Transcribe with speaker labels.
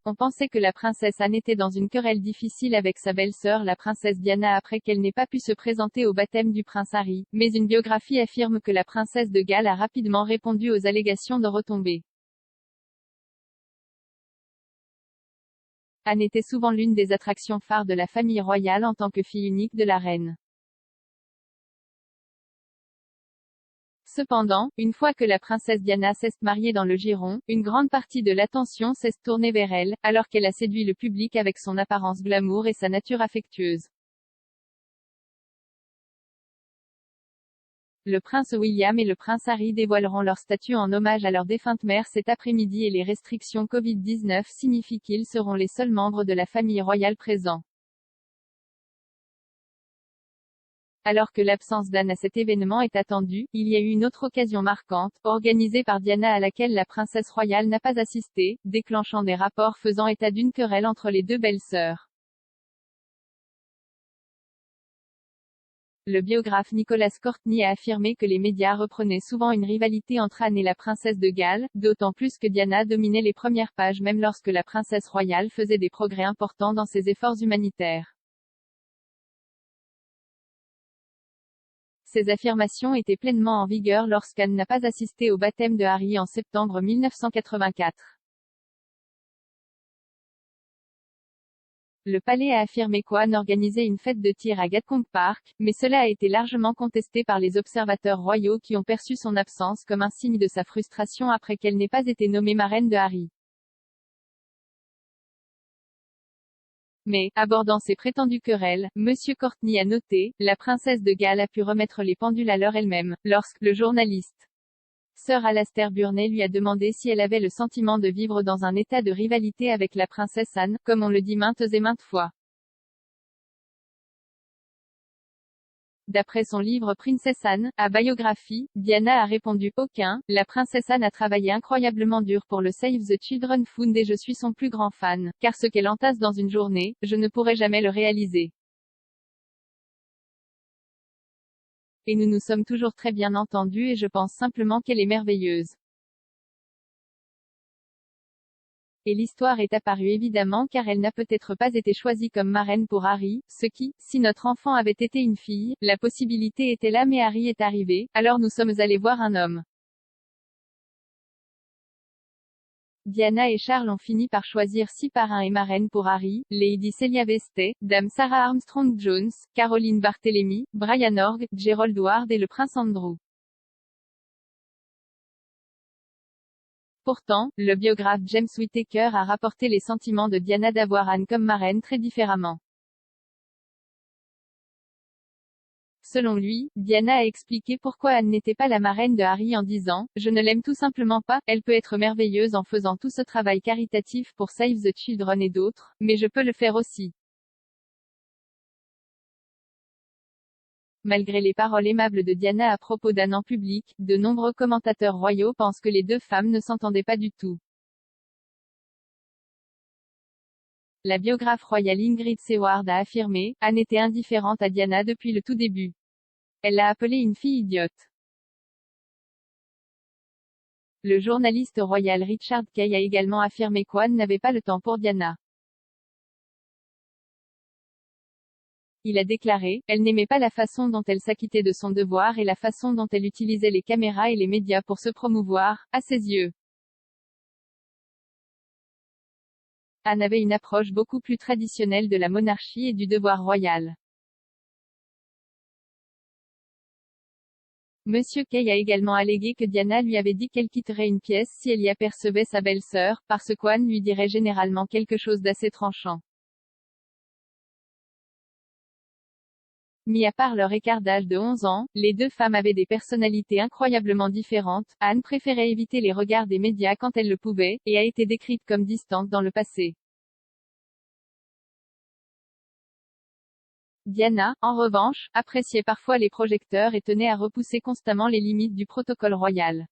Speaker 1: on pensait que la princesse Anne était dans une querelle difficile avec sa belle-sœur la princesse Diana après qu'elle n'ait pas pu se présenter au baptême du prince Harry, mais une biographie affirme que la princesse de Galles a rapidement répondu aux allégations de retombées. Anne était souvent l'une des attractions phares de la famille royale en tant que fille unique de la reine. Cependant, une fois que la princesse Diana s'est mariée dans le giron, une grande partie de l'attention s'est tournée vers elle, alors qu'elle a séduit le public avec son apparence glamour et sa nature affectueuse. Le prince William et le prince Harry dévoileront leur statue en hommage à leur défunte mère cet après-midi et les restrictions Covid-19 signifient qu'ils seront les seuls membres de la famille royale présents. Alors que l'absence d'Anne à cet événement est attendue, il y a eu une autre occasion marquante, organisée par Diana à laquelle la princesse royale n'a pas assisté, déclenchant des rapports faisant état d'une querelle entre les deux belles-sœurs. Le biographe Nicholas Courtney a affirmé que les médias reprenaient souvent une rivalité entre Anne et la princesse de Galles, d'autant plus que Diana dominait les premières pages même lorsque la princesse royale faisait des progrès importants dans ses efforts humanitaires. Ces affirmations étaient pleinement en vigueur lorsqu'Anne n'a pas assisté au baptême de Harry en septembre 1984. Le palais a affirmé qu'Anne organisait une fête de tir à Gatcombe Park, mais cela a été largement contesté par les observateurs royaux qui ont perçu son absence comme un signe de sa frustration après qu'elle n'ait pas été nommée marraine de Harry. Mais, abordant ces prétendues querelles, M. Courtney a noté, la princesse de Galles a pu remettre les pendules à l'heure elle-même, lorsque, le journaliste Sir Alastair Burney lui a demandé si elle avait le sentiment de vivre dans un état de rivalité avec la princesse Anne, comme on le dit maintes et maintes fois. D'après son livre Princess Anne, à biographie, Diana a répondu « Aucun, la princesse Anne a travaillé incroyablement dur pour le Save the Children Fund et je suis son plus grand fan, car ce qu'elle entasse dans une journée, je ne pourrai jamais le réaliser. Et nous nous sommes toujours très bien entendus et je pense simplement qu'elle est merveilleuse. » Et l'histoire est apparue évidemment car elle n'a peut-être pas été choisie comme marraine pour Harry, ce qui, si notre enfant avait été une fille, la possibilité était là mais Harry est arrivé, alors nous sommes allés voir un homme. Diana et Charles ont fini par choisir 6 parrains et marraines pour Harry, Lady Celia Vestey, Dame Sarah Armstrong-Jones, Caroline Barthélemy, Brian Org, Gerald Ward et le prince Andrew. Pourtant, le biographe James Whittaker a rapporté les sentiments de Diana d'avoir Anne comme marraine très différemment. Selon lui, Diana a expliqué pourquoi Anne n'était pas la marraine de Harry en disant « Je ne l'aime tout simplement pas, elle peut être merveilleuse en faisant tout ce travail caritatif pour Save the Children et d'autres, mais je peux le faire aussi. » Malgré les paroles aimables de Diana à propos d'Anne en public, de nombreux commentateurs royaux pensent que les deux femmes ne s'entendaient pas du tout. La biographe royale Ingrid Seward a affirmé « Anne était indifférente à Diana depuis le tout début. Elle l'a appelée une fille idiote. » Le journaliste royal Richard Kay a également affirmé qu'Anne n'avait pas le temps pour Diana. Il a déclaré « Elle n'aimait pas la façon dont elle s'acquittait de son devoir et la façon dont elle utilisait les caméras et les médias pour se promouvoir, à ses yeux. » Anne avait une approche beaucoup plus traditionnelle de la monarchie et du devoir royal. Monsieur Kay a également allégué que Diana lui avait dit qu'elle quitterait une pièce si elle y apercevait sa belle-sœur, parce qu'Anne lui dirait généralement quelque chose d'assez tranchant. Mis à part leur écart d'âge de 11 ans, les deux femmes avaient des personnalités incroyablement différentes. Anne préférait éviter les regards des médias quand elle le pouvait, et a été décrite comme distante dans le passé. Diana, en revanche, appréciait parfois les projecteurs et tenait à repousser constamment les limites du protocole royal.